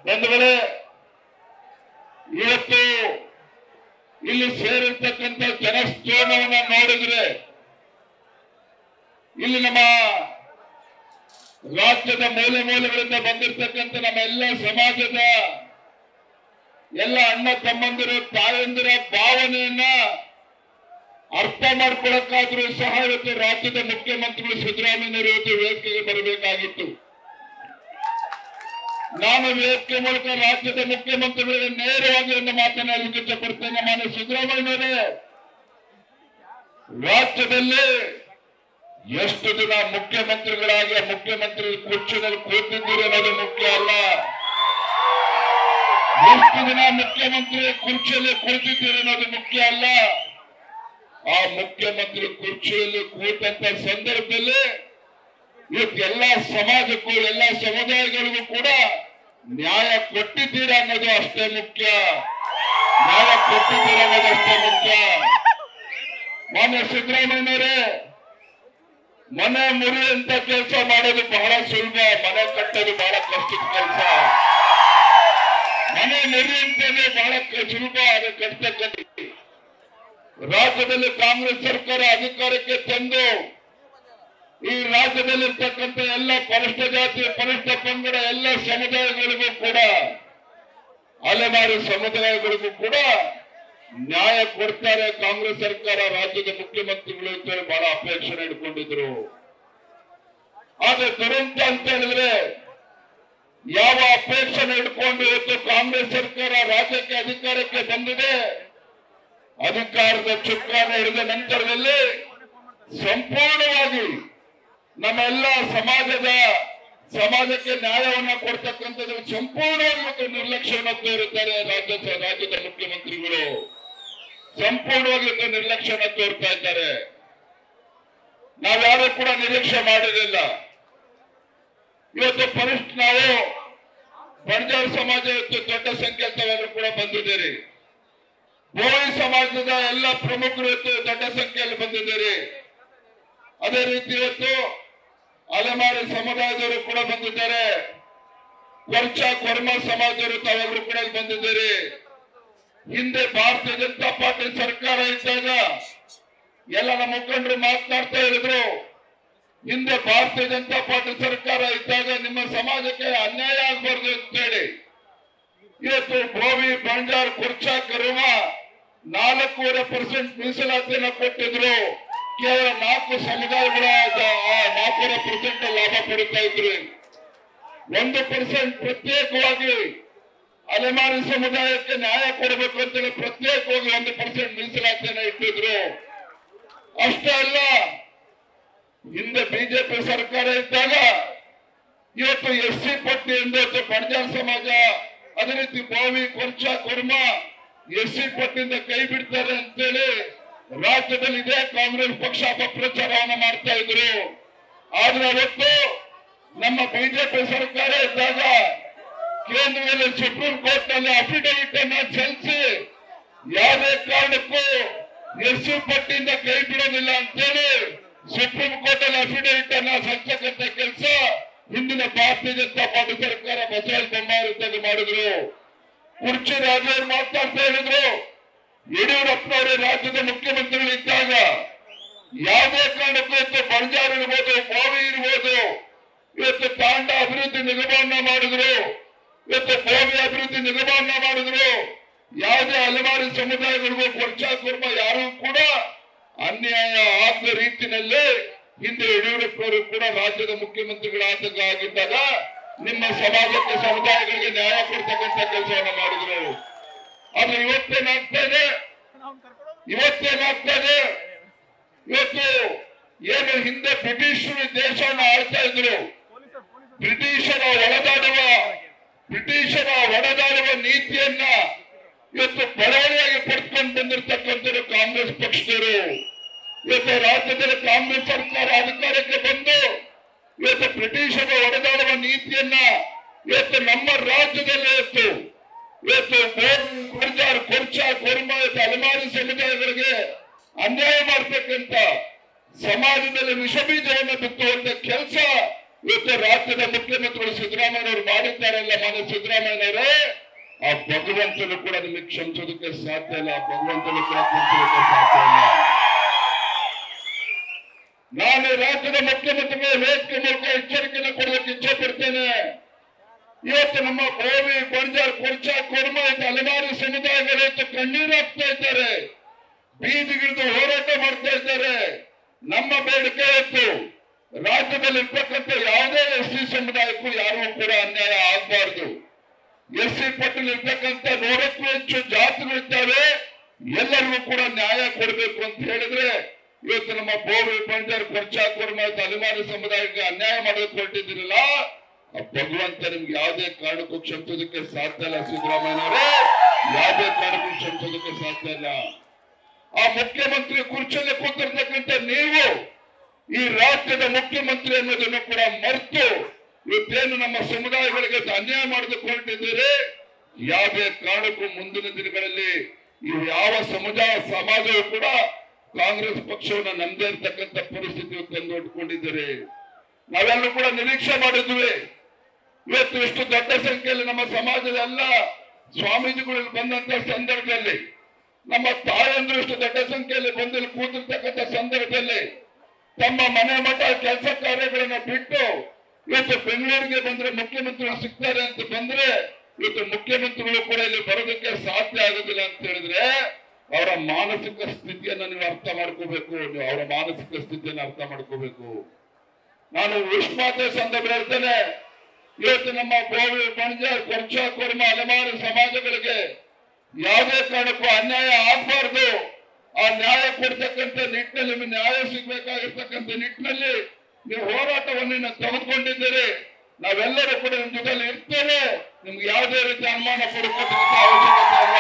ಬಂಧುಗಳೇ, ಇವತ್ತು ಇಲ್ಲಿ ಸೇರಿರ್ತಕ್ಕಂಥ ಜನಸ್ತೋಮವನ್ನು ನೋಡಿದ್ರೆ ಇಲ್ಲಿ ನಮ್ಮ ರಾಜ್ಯದ ಮೂಲೆ ಮೂಲೆಗಳಿಂದ ಬಂದಿರತಕ್ಕಂಥ ನಮ್ಮ ಎಲ್ಲ ಸಮಾಜದ ಎಲ್ಲ ಅಣ್ಣ ತಮ್ಮಂದಿರು ತಾಯಂದಿರ ಭಾವನೆಯನ್ನ ಅರ್ಥ ಮಾಡ್ಕೊಳಕ್ಕಾದ್ರೂ ಸಹ ಇವತ್ತು ರಾಜ್ಯದ ಮುಖ್ಯಮಂತ್ರಿಗಳು ಸಿದ್ದರಾಮಯ್ಯನವರು ಇವತ್ತು ವೇದಿಕೆಗೆ ಬರಬೇಕಾಗಿತ್ತು. ನಾನು ವೇದಿಕೆ ಮೂಲಕ ರಾಜ್ಯದ ಮುಖ್ಯಮಂತ್ರಿಗಳಿಗೆ ನೇರವಾಗಿ ಒಂದು ಮಾತನಾಡಲಿಕ್ಕೆ ಇಷ್ಟಪಡ್ತೇನೆ. ಮಾನ್ಯ ಸಿದ್ದರಾಮಯ್ಯನವರೇ, ರಾಜ್ಯದಲ್ಲಿ ಎಷ್ಟು ದಿನ ಮುಖ್ಯಮಂತ್ರಿಗಳಾಗಿ ಮುಖ್ಯಮಂತ್ರಿ ಕುರ್ಚಿನಲ್ಲಿ ಕೂತಿದ್ದೀರಿ ಅನ್ನೋದು ಮುಖ್ಯ ಅಲ್ಲ. ಎಷ್ಟು ದಿನ ಮುಖ್ಯಮಂತ್ರಿ ಕುರ್ಚಿಯಲ್ಲಿ ಕುಳಿತಿದ್ದೀರಿ ಅನ್ನೋದು ಮುಖ್ಯ ಅಲ್ಲ. ಆ ಮುಖ್ಯಮಂತ್ರಿ ಕುರ್ಚಿಯಲ್ಲಿ ಕೂತಂತ ಸಂದರ್ಭದಲ್ಲಿ ಇವತ್ತು ಎಲ್ಲ ಸಮಾಜಕ್ಕೂ ಎಲ್ಲ ಸಮುದಾಯಗಳಿಗೂ ಕೂಡ ನ್ಯಾಯ ಕೊಟ್ಟಿದ್ದೀರಾ ಅನ್ನೋದು ಅಷ್ಟೇ ಮುಖ್ಯ. ನ್ಯಾಯ ಕೊಟ್ಟಿದ್ದೀರಾ ಅನ್ನೋದು ಅಷ್ಟೇ ಮುಖ್ಯ. ಮಾನ್ಯ ಸಿದ್ದರಾಮಯ್ಯನವರೇ, ಮನೆ ಮುರಿಯುವಂತ ಕೆಲಸ ಮಾಡೋದು ಬಹಳ ಸುಲಭ, ಮನೆ ಕಟ್ಟೋದು ಬಹಳ ಕಷ್ಟದ ಕೆಲಸ. ಮನೆ ಮುರಿಯುವಂತೇನೆ ಬಹಳ ಸುಲಭ, ಅದು ಕಟ್ಟತಕ್ಕಂಥ. ರಾಜ್ಯದಲ್ಲಿ ಕಾಂಗ್ರೆಸ್ ಸರ್ಕಾರ ಅಧಿಕಾರಕ್ಕೆ ತಂದು ಈ ರಾಜ್ಯದಲ್ಲಿರ್ತಕ್ಕಂಥ ಎಲ್ಲ ಪರಿಷ್ಠ ಜಾತಿ ಪರಿಷ್ಠ ಪಂಗಡ ಎಲ್ಲ ಸಮುದಾಯಗಳಿಗೂ ಕೂಡ ಅಲೆಮಾರಿ ಸಮುದಾಯಗಳಿಗೂ ಕೂಡ ನ್ಯಾಯ ಕೊಡ್ತಾರೆ ಕಾಂಗ್ರೆಸ್ ಸರ್ಕಾರ, ರಾಜ್ಯದ ಮುಖ್ಯಮಂತ್ರಿಗಳು ಅಂತೇಳಿ ಬಹಳ ಅಪೇಕ್ಷೆ ಇಟ್ಕೊಂಡಿದ್ರು. ಆದ್ರೆ ದುರಂತ ಅಂತ ಹೇಳಿದ್ರೆ ಯಾವ ಅಪೇಕ್ಷೆ ಇಟ್ಕೊಂಡು ಇವತ್ತು ಕಾಂಗ್ರೆಸ್ ಸರ್ಕಾರ ರಾಜ್ಯಕ್ಕೆ ಅಧಿಕಾರಕ್ಕೆ ಬಂದಿದೆ, ಅಧಿಕಾರದ ಚುಕ್ಕಾನ ಹಿಡಿದ ನಂತರದಲ್ಲಿ ಸಂಪೂರ್ಣವಾಗಿ ನಮ್ಮೆಲ್ಲ ಸಮಾಜಕ್ಕೆ ನ್ಯಾಯವನ್ನ ಕೊಡ್ತಕ್ಕಂಥದ್ದು ಸಂಪೂರ್ಣವಾಗಿ ನಿರ್ಲಕ್ಷ್ಯವನ್ನು ತೋರುತ್ತಾರೆ ರಾಜ್ಯದ ಮುಖ್ಯಮಂತ್ರಿಗಳು. ಸಂಪೂರ್ಣವಾಗಿ ನಿರ್ಲಕ್ಷ್ಯವನ್ನು ತೋರ್ತಾ ಇದ್ದಾರೆ. ನಾವ್ಯಾರು ಕೂಡ ನಿರೀಕ್ಷೆ ಮಾಡಿರಲಿಲ್ಲ. ಇವತ್ತು ನಾವು ಬಂಜಾರ ಸಮಾಜ ಇವತ್ತು ದೊಡ್ಡ ಸಂಖ್ಯೆ ತಾವೆಲ್ಲರೂ ಕೂಡ ಬಂದಿದ್ದೀರಿ. ಬೋವಿ ಸಮಾಜದ ಎಲ್ಲ ಪ್ರಮುಖರು ಇವತ್ತು ದೊಡ್ಡ ಸಂಖ್ಯೆಯಲ್ಲಿ ಬಂದಿದ್ದೀರಿ. ಅದೇ ರೀತಿ ಇವತ್ತು ಅಲೆಮಾರಿ ಸಮುದಾಯದವರು ಕೂಡ ಬಂದಿದ್ದಾರೆ. ಕೊರ್ಮ ಸಮಾಜದವರು ತಾವೆಲ್ಲರೂ ಕೂಡ ಬಂದಿದ್ದೀರಿ. ಹಿಂದೆ ಭಾರತೀಯ ಜನತಾ ಪಾರ್ಟಿ ಸರ್ಕಾರ ಇದ್ದಾಗ ಎಲ್ಲ ನಮ್ಮ ಮುಖಂಡರು ಮಾತನಾಡ್ತಾ ಇದ್ರು, ಹಿಂದೆ ಭಾರತೀಯ ಜನತಾ ಪಾರ್ಟಿ ಸರ್ಕಾರ ಇದ್ದಾಗ ನಿಮ್ಮ ಸಮಾಜಕ್ಕೆ ಅನ್ಯಾಯ ಆಗಬಾರ್ದು ಅಂತ ಹೇಳಿ ಇವತ್ತು ಬೋವಿ ಬಂಜಾರ ಕೊರ್ಮ 4.5% ಮೀಸಲಾತಿಯನ್ನು ಕೊಟ್ಟಿದ್ರು. ಕೇವಲ 4 ಸಮುದಾಯಗಳ 4% ಲಾಭ ಪಡಿತಾ ಇದ್ರು. 1% ಪ್ರತ್ಯೇಕವಾಗಿ ಅಲೆಮಾರಿ ಸಮುದಾಯಕ್ಕೆ ನ್ಯಾಯ ಕೊಡಬೇಕು ಅಂತೇಳಿ ಪ್ರತ್ಯೇಕವಾಗಿ 1% ಮೀಸಲಾತಿಯನ್ನು ಇಟ್ಟಿದ್ರು. ಅಷ್ಟೇ ಅಲ್ಲ, ಹಿಂದೆ ಬಿಜೆಪಿ ಸರ್ಕಾರ ಇದ್ದಾಗ ಇವತ್ತು SC ಪಟ್ಟಿ ಎಂದು ಬಂಜಾರ ಸಮಾಜ, ಅದೇ ರೀತಿ ಬೋವಿ ಕೊರ್ಮ SC ಪಟ್ಟಿಯಿಂದ ಕೈ ಬಿಡ್ತಾರೆ ಅಂತೇಳಿ ರಾಜ್ಯದಲ್ಲಿ ಇದೇ ಕಾಂಗ್ರೆಸ್ ಪಕ್ಷ ಅಪಪ್ರಚಾರವನ್ನು ಮಾಡ್ತಾ ಇದ್ರು. ಆದ್ರೆ ಅವತ್ತು ನಮ್ಮ ಬಿಜೆಪಿ ಸರ್ಕಾರ ಇದ್ದಾಗ ಕೇಂದ್ರದಲ್ಲಿ ಸುಪ್ರೀಂ ಕೋರ್ಟ್ ನಲ್ಲಿ ಅಫಿಡವಿಟ್ ಅನ್ನ ಸಲ್ಲಿಸಿ ಯಾವುದೇ ಕಾರಣಕ್ಕೂ SC ಪಟ್ಟಿಯಿಂದ ಕೈ ಬಿಡೋದಿಲ್ಲ ಅಂತೇಳಿ ಸುಪ್ರೀಂ ಕೋರ್ಟ್ ಅಲ್ಲಿ ಅಫಿಡವಿಟ್ ಅನ್ನ ಸಲ್ಲಿಸತಕ್ಕಂಥ ಕೆಲಸ ಹಿಂದಿನ ಭಾರತೀಯ ಜನತಾ ಪಾರ್ಟಿ ಸರ್ಕಾರ ಬಸವರಾಜ ಬೊಮ್ಮಾಯಿ ಮಾಡಿದ್ರು. ಕುರ್ಚಿ ರಾಜರು ಮಾತಾಡ್ತಾ ಹೇಳಿದ್ರು, ಯಡಿಯೂರಪ್ಪನವರೇ ರಾಜ್ಯದ ಮುಖ್ಯಮಂತ್ರಿಗಳಿದ್ದಾಗ ಯಾವುದೇ ಕಾರಣಕ್ಕೂ ಇವತ್ತು ಬಂಜಾರ ಇರ್ಬೋದು, ಬೋವಿ ಇರ್ಬೋದು, ಇವತ್ತು ತಾಂಡ ಅಭಿವೃದ್ಧಿ ನಿಗಮವನ್ನ ಮಾಡಿದ್ರು, ಇವತ್ತು ಬೋವಿ ಅಭಿವೃದ್ಧಿ ನಿಗಮವನ್ನ ಮಾಡಿದ್ರು. ಯಾವುದೇ ಅಲೆಮಾರಿ ಸಮುದಾಯಗಳಿಗೂ ಕೊರ್ಮ ಯಾರು ಕೂಡ ಅನ್ಯಾಯ ಆಗದ ರೀತಿಯಲ್ಲಿ ಹಿಂದೆ ಯಡಿಯೂರಪ್ಪನವರು ಕೂಡ ರಾಜ್ಯದ ಮುಖ್ಯಮಂತ್ರಿಗಳಾಗಿದ್ದಾಗ ನಿಮ್ಮ ಸಮಾಜಕ್ಕೆ ಸಮುದಾಯಗಳಿಗೆ ನ್ಯಾಯ ಕೊಡ್ತಕ್ಕಂಥ ಕೆಲಸವನ್ನು ಮಾಡಿದ್ರು. ಆದ್ರೆ ಇವತ್ತೇನಾಗ್ತಾ ಇದೆ, ಇವತ್ತು ಏನು ಹಿಂದೆ ಬ್ರಿಟಿಷರು ದೇಶವನ್ನು ಆಳ್ತಾ ಇದ್ರು, ಬ್ರಿಟಿಷರ ಒಡೆದಾಡುವ ನೀತಿಯನ್ನ ಇವತ್ತು ಬಡವಳಿಯಾಗಿ ಪಡ್ಕೊಂಡು ಬಂದಿರತಕ್ಕಂಥದ್ದು ಕಾಂಗ್ರೆಸ್ ಪಕ್ಷದವರು. ಇವತ್ತು ರಾಜ್ಯದಲ್ಲಿ ಕಾಂಗ್ರೆಸ್ ಸರ್ಕಾರ ಅಧಿಕಾರಕ್ಕೆ ಬಂದು ಇವತ್ತು ಬ್ರಿಟಿಷರ ಒಡೆದಾಡುವ ನೀತಿಯನ್ನ ಇವತ್ತು ನಮ್ಮ ರಾಜ್ಯದಲ್ಲಿ ಇವತ್ತು ಬಂಜಾರ ಕೊರ್ಮ ಅಲೆಮಾರಿ ಸಮುದಾಯಗಳಿಗೆ ಅನ್ಯಾಯ ಮಾಡ್ತಕ್ಕಂಥ, ಸಮಾಜದಲ್ಲಿ ವಿಷಬೀಜವನ್ನು ಬಿತ್ತುವಂತ ಕೆಲಸ ಇವತ್ತು ರಾಜ್ಯದ ಮುಖ್ಯಮಂತ್ರಿಗಳು ಸಿದ್ದರಾಮಯ್ಯನವರು ಮಾಡಿದ್ದಾರಲ್ಲ, ಮಾನ್ಯ ಸಿದ್ದರಾಮಯ್ಯನವರೇ, ಆ ಭಗವಂತನು ಕೂಡ ನಿಮಗೆ ಕ್ಷಮಿಸೋದಕ್ಕೆ ಸಾಧ್ಯ ಇಲ್ಲ. ಭಗವಂತನು ಕೂಡ ಕ್ಷಮಿಸೋದಕ್ಕೆ ಸಾಧ್ಯ ಇಲ್ಲ. ನಾನು ರಾಜ್ಯದ ಮುಖ್ಯಮಂತ್ರಿಗಳು ವೇದಿಕೆ ಮೂಲಕ ಎಚ್ಚರಿಕೆಯನ್ನು ಕೊಡೋದಕ್ಕೆ ಇಚ್ಛೆ ಪಡ್ತೇನೆ. ಇವತ್ತು ನಮ್ಮ ಬೋವಿ, ಬಂಜಾರ್, ಕೊರ್ಚಾ, ಕೊರ್ಮ ಹಲವಾರು ಸಮುದಾಯಗಳು ಇವತ್ತು ಕಣ್ಣೀರು ಹಾಕ್ತಾ ಇದ್ದಾರೆ, ಬೀದಿಗಿಳಿದು ಹೋರಾಟ ಮಾಡ್ತಾ ಇದ್ದಾರೆ. ನಮ್ಮ ಬೇಡಿಕೆ ಇತ್ತು, ರಾಜ್ಯದಲ್ಲಿ ಇರ್ತಕ್ಕಂಥ ಯಾವುದೇ ಎಸ್ಸಿ ಸಮುದಾಯಕ್ಕೂ ಯಾರಿಗೂ ಕೂಡ ಅನ್ಯಾಯ ಆಗಬಾರ್ದು. ಎಸ್ಸಿ ಪಟ್ಟಿಲ್ ಇರ್ತಕ್ಕಂಥ 100ಕ್ಕೂ ಹೆಚ್ಚು ಜಾತಿಗಳಿದ್ದಾವೆ, ಎಲ್ಲರಿಗೂ ಕೂಡ ನ್ಯಾಯ ಕೊಡಬೇಕು ಅಂತ ಹೇಳಿದ್ರೆ ಇವತ್ತು ನಮ್ಮ ಬೋವಿ, ಬಂಜಾರ್, ಕೊರ್ಚಾ, ಕೊರ್ಮ ಹಲವಾರು ಸಮುದಾಯಕ್ಕೆ ಅನ್ಯಾಯ ಮಾಡೋದಕ್ಕೆ ಹೊರಟಿದ್ದೀರಲ್ಲ, ಭಗವಂತ ನಿಮ್ಗೆ ಯಾವುದೇ ಕಾರಣಕ್ಕೂ ಕ್ಷಮಿಸೋದಕ್ಕೆ ಸಾಧ್ಯ ಇಲ್ಲ. ಸಿದ್ದರಾಮಯ್ಯನವರೇ, ಯಾವುದೇ ಕಾರಣಕ್ಕೂ ಕ್ಷಮಿಸೋದಕ್ಕೆ ಸಾಧ್ಯ ಇಲ್ಲ. ಆ ಮುಖ್ಯಮಂತ್ರಿ ಕುರ್ಚಿಯಲ್ಲಿ ಕೂತಿರ್ತಕ್ಕಂಥ ನೀವು ಈ ರಾಜ್ಯದ ಮುಖ್ಯಮಂತ್ರಿ ಅನ್ನೋದನ್ನು ಕೂಡ ಮರೆತು ಇವತ್ತೇನು ನಮ್ಮ ಸಮುದಾಯಗಳಿಗೆ ಅನ್ಯಾಯ ಮಾಡೋದಕ್ಕೆ ಹೊರಟಿದ್ದೀರಿ, ಯಾವುದೇ ಕಾರಣಕ್ಕೂ ಮುಂದಿನ ದಿನಗಳಲ್ಲಿ ಇವು ಯಾವ ಸಮಾಜವೂ ಕೂಡ ಕಾಂಗ್ರೆಸ್ ಪಕ್ಷವನ್ನು ನಂಬದೇ ಇರ್ತಕ್ಕಂಥ ಪರಿಸ್ಥಿತಿ ತಂದು ಇಟ್ಕೊಂಡಿದ್ದೀರಿ. ನಾವೆಲ್ಲರೂ ಕೂಡ ನಿರೀಕ್ಷೆ ಮಾಡಿದ್ವಿ, ಇವತ್ತು ಇಷ್ಟು ದೊಡ್ಡ ಸಂಖ್ಯೆಯಲ್ಲಿ ನಮ್ಮ ಸಮಾಜದ ಎಲ್ಲ ಸ್ವಾಮೀಜಿಗಳು ಬಂದಂತ ಸಂದರ್ಭದಲ್ಲಿ, ನಮ್ಮ ತಾಯಂದ್ರು ಇಷ್ಟು ದೊಡ್ಡ ಸಂಖ್ಯೆಯಲ್ಲಿ ಬಂದು ಕೂತಿರ್ತಕ್ಕಂಥ ಸಂದರ್ಭದಲ್ಲಿ ತಮ್ಮ ಮನೆ ಮಠ ಕೆಲಸ ಕಾರ್ಯಗಳನ್ನ ಬಿಟ್ಟು ಇವತ್ತು ಬೆಂಗಳೂರಿಗೆ ಬಂದ್ರೆ ಮುಖ್ಯಮಂತ್ರಿಗಳು ಸಿಗ್ತಾರೆ ಅಂತ ಬಂದ್ರೆ ಇವತ್ತು ಮುಖ್ಯಮಂತ್ರಿಗಳು ಕೂಡ ಇಲ್ಲಿ ಬರೋದಕ್ಕೆ ಸಾಧ್ಯ ಆಗೋದಿಲ್ಲ ಅಂತ ಹೇಳಿದ್ರೆ ಅವರ ಮಾನಸಿಕ ಸ್ಥಿತಿಯನ್ನ ನೀವು ಅರ್ಥ ಮಾಡ್ಕೋಬೇಕು. ನೀವು ಅವರ ಮಾನಸಿಕ ಸ್ಥಿತಿಯನ್ನು ಅರ್ಥ ಮಾಡ್ಕೋಬೇಕು. ನಾನು ಉಷ್ಮಾತೆ ಸಂದರ್ಭ ಹೇಳ್ತೇನೆ, ಇವತ್ತು ನಮ್ಮ ಬೋವಿ, ಬಂಜಾರ್, ಕೊರ್ಚಾ, ಕೊರ್ಮ ಹಲವಾರು ಸಮಾಜಗಳಿಗೆ ಯಾವುದೇ ಕಾರಣಕ್ಕೂ ಅನ್ಯಾಯ ಆಗಬಾರ್ದು. ಆ ನ್ಯಾಯ ಕೊಡ್ತಕ್ಕಂಥ ನಿಟ್ಟಿನಲ್ಲಿ, ನ್ಯಾಯ ಸಿಗ್ಬೇಕಾಗಿರ್ತಕ್ಕಂಥ ನಿಟ್ಟಿನಲ್ಲಿ ನೀವು ಹೋರಾಟವನ್ನು ತೆಗೆದುಕೊಂಡಿದ್ದೀರಿ. ನಾವೆಲ್ಲರೂ ಕೂಡ ನಿಮ್ಮ ಜೊತೆಲಿ ಇರ್ತೇವೆ. ನಿಮ್ಗೆ ಯಾವುದೇ ರೀತಿ ಅನುಮಾನ ಪಡ್ಕೊಳ್ತಕ್ಕಂಥ ಅವಶ್ಯಕತೆ ಇಲ್ಲ.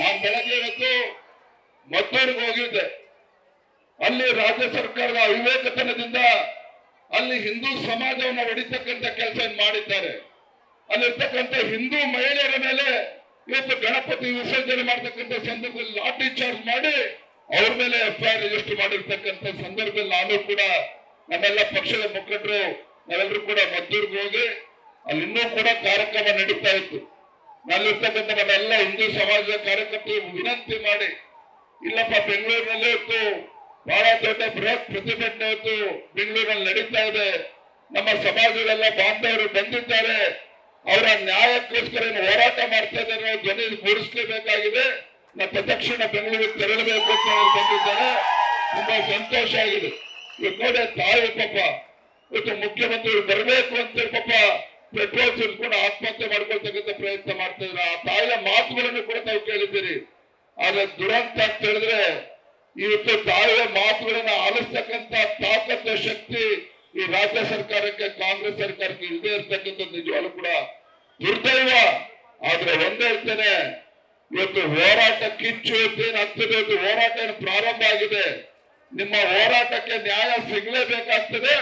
ನಾನು ಬೆಳಗ್ಗೆ ಇವತ್ತು ಮದ್ದೂರಿಗೆ ಹೋಗಿದ್ದೆ. ಅಲ್ಲಿ ರಾಜ್ಯ ಸರ್ಕಾರದ ಅವಿವೇಕತನದಿಂದ ಅಲ್ಲಿ ಹಿಂದೂ ಸಮಾಜವನ್ನು ಹೊಡಿತಕ್ಕಂಥ ಕೆಲಸ ಮಾಡಿದ್ದಾರೆ. ಅಲ್ಲಿರ್ತಕ್ಕಂಥ ಹಿಂದೂ ಮಹಿಳೆಯರ ಮೇಲೆ ಇವತ್ತು ಗಣಪತಿ ವಿಸರ್ಜನೆ ಮಾಡತಕ್ಕಂಥ ಸಂದರ್ಭದಲ್ಲಿ ಲಾಠಿ ಚಾರ್ಜ್ ಮಾಡಿ ಅವ್ರ ಮೇಲೆ FIR ರಿಜಿಸ್ಟರ್ ಮಾಡಿರ್ತಕ್ಕಂಥ ಸಂದರ್ಭದಲ್ಲಿ ನಾನು ಕೂಡ ನಮ್ಮೆಲ್ಲ ಪಕ್ಷದ ಮುಖಂಡರು ನಾವೆಲ್ಲರೂ ಕೂಡ ಮದ್ದೂರಿಗೆ ಹೋಗಿ ಅಲ್ಲಿ ಇನ್ನೂ ಕೂಡ ಕಾರ್ಯಕ್ರಮ ನಡೀತಾ ಇತ್ತು. ನಲ್ಲಿರ್ತಕ್ಕಂಥ ನಮ್ಮೆಲ್ಲ ಹಿಂದೂ ಸಮಾಜದ ಕಾರ್ಯಕರ್ತರು ವಿನಂತಿ ಮಾಡಿ, ಇಲ್ಲಪ್ಪ ಬೆಂಗಳೂರಿನಲ್ಲಿ ಇವತ್ತು ಬಹಳ ದೊಡ್ಡ ಬೃಹತ್ ಪ್ರತಿಭಟನೆ ಇವತ್ತು ಬೆಂಗಳೂರಿನಲ್ಲಿ ನಡೀತಾ ಇದೆ, ನಮ್ಮ ಸಮಾಜದೆಲ್ಲ ಬಾಂಧವರು ಬಂದಿದ್ದಾರೆ, ಅವರ ನ್ಯಾಯಕ್ಕೋಸ್ಕರ ಹೋರಾಟ ಮಾಡ್ತಾ ಇದ್ದಾರೆ, ಧ್ವನಿ ಮೂಡಿಸಲೇಬೇಕಾಗಿದೆ, ನಾವು ತಕ್ಷಣ ಬೆಂಗಳೂರಿಗೆ ತೆರಳಬೇಕು ಅಂತ ಬಂದಿದ್ದಾರೆ. ತುಂಬಾ ಸಂತೋಷ ಆಗಿದೆ. ಇವತ್ತು ನೋಡಿ ತಾಯಿ ಪಾಪ ಇವತ್ತು ಮುಖ್ಯಮಂತ್ರಿಗಳು ಬರಬೇಕು ಅಂತ ಪಾಪ ಪೆಟ್ರೋಲ್ ಸುರಿಸ್ಕೊಂಡು ಆತ್ಮಹತ್ಯೆ ಮಾಡ್ಕೊಳ್ತಕ್ಕಂಥ ಪ್ರಯತ್ನ ಮಾಡ್ತಾ ಇದ್ದಾರೆ. ಆ ತಾಯಿಯ ಮಾತುಗಳನ್ನು ಕೂಡ ತಾವು ಕೇಳಿದ್ದೀರಿ. ಆದ್ರೆ ದುರಂತ ಅಂತ ಹೇಳಿದ್ರೆ ಇವತ್ತು ತಾಯಿಯ ಮಾತುಗಳನ್ನು ಆಲಿಸ್ತಕ್ಕಂಥ ತಾಕತ್ತು ಶಕ್ತಿ ಈ ರಾಜ್ಯ ಸರ್ಕಾರಕ್ಕೆ, ಕಾಂಗ್ರೆಸ್ ಸರ್ಕಾರಕ್ಕೆ ಇಲ್ಲದೆ ಇರ್ತಕ್ಕಂಥದ್ದು ನಿಜವಾಗ್ಲೂ ಕೂಡ ದುರ್ದೈವ. ಆದ್ರೆ ಒಂದೇ ಹೇಳ್ತೇನೆ, ಇವತ್ತು ಹೋರಾಟ ಕಿಚ್ಚು ಏನು ಆಗ್ತದೆ, ಇವತ್ತು ಹೋರಾಟ ಏನು ಪ್ರಾರಂಭ ಆಗಿದೆ. ನಿಮ್ಮ ಹೋರಾಟಕ್ಕೆ ನ್ಯಾಯ ಸಿಗಲೇಬೇಕಾಗ್ತದೆ.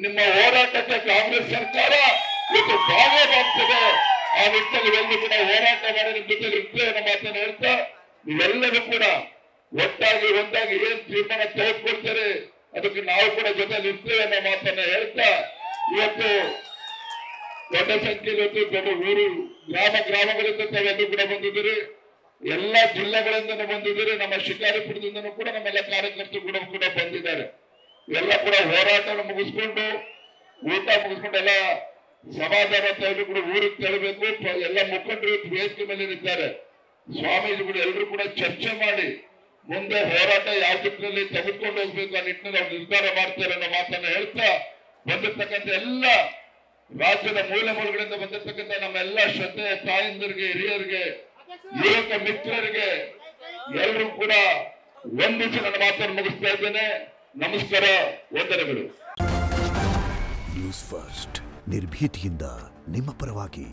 ನಿಮ್ಮ ಹೋರಾಟಕ್ಕೆ ಕಾಂಗ್ರೆಸ್ ಸರ್ಕಾರ ಇವತ್ತು ಭಾಗವಾಗ್ತದೆ. ಆ ನಿಟ್ಟಿನಲ್ಲಿ ಎಲ್ಲರೂ ಕೂಡ ಹೋರಾಟ ಮಾಡಿ ನಿಮ್ಮ ಜೊತೆ ಇರ್ತೇವೆ ಅನ್ನೋ ಮಾತನ್ನು ಹೇಳ್ತಾ, ನೀವೆಲ್ಲರೂ ಕೂಡ ಒಟ್ಟಾಗಿ ಒಂದಾಗಿ ಏನ್ ತೀರ್ಮಾನ ತೆಗೆದುಕೊಳ್ತಾರೆ ಅದಕ್ಕೆ ನಾವು ಕೂಡ ಜೊತೆಲಿ ಇರ್ತೇವೆ ಅನ್ನೋ ಮಾತನ್ನ ಹೇಳ್ತಾ, ಇವತ್ತು ದೊಡ್ಡ ಸಂಖ್ಯೆಯಲ್ಲಿ ಇವತ್ತು ದೊಡ್ಡ ಊರು ಗ್ರಾಮಗಳಿಂದ ತಾವೆಲ್ಲರೂ ಕೂಡ ಬಂದಿದ್ದೀರಿ. ಎಲ್ಲ ಜಿಲ್ಲೆಗಳಿಂದ ಬಂದಿದ್ದೀರಿ. ನಮ್ಮ ಶಿಕಾರಿಪುರದಿಂದನೂ ಕೂಡ ನಮ್ಮೆಲ್ಲ ಕಾರ್ಯಕರ್ತರು ಕೂಡ ಬಂದಿದ್ದಾರೆ. ಎಲ್ಲ ಕೂಡ ಹೋರಾಟವನ್ನು ಮುಗಿಸ್ಕೊಂಡು ಊಟ ಮುಗಿಸ್ಕೊಂಡು ಎಲ್ಲ ಸಮಾಧಾನ ತಾವು ಕೂಡ ಊರಿಗೆ ತೆರಬೇಕು. ಎಲ್ಲ ಮುಖಂಡರು ವೇದಿಕೆ ಮೇಲೆ ಇದ್ದಾರೆ. ಸ್ವಾಮೀಜಿಗಳು ಎಲ್ಲರೂ ಕೂಡ ಚರ್ಚೆ ಮಾಡಿ ಮುಂದೆ ಹೋರಾಟ ಯಾವ ದಿಕ್ಕಿನಲ್ಲಿ ತೆಗೆದುಕೊಂಡು ಹೋಗ್ಬೇಕು ಆ ನಿಟ್ಟಿನಲ್ಲಿ ಅವ್ರು ನಿರ್ಧಾರ ಮಾಡ್ತಾರೆ ಅನ್ನೋ ಮಾತನ್ನ ಹೇಳ್ತಾ, ಬಂದಿರ್ತಕ್ಕಂಥ ಎಲ್ಲ ರಾಜ್ಯದ ಮೂಲೆಗಳಿಂದ ಬಂದಿರ್ತಕ್ಕಂಥ ನಮ್ಮೆಲ್ಲ ಶ್ರದ್ಧೆ ತಾಯಂದರಿಗೆ, ಹಿರಿಯರಿಗೆ, ಯುವಕ ಮಿತ್ರರಿಗೆ ಎಲ್ಲರೂ ಕೂಡ ವಂದಿಸಿ ನನ್ನ ಮಾತನ್ನು ಮುಗಿಸ್ತಾ ಇದ್ದೇನೆ. ನಮಸ್ಕಾರ, ವಂದನೆಗಳು. ನ್ಯೂಸ್ ಫಸ್ಟ್, ನಿರ್ಭೀತಿಯಿಂದ ನಿಮ್ಮ ಪರವಾಗಿ.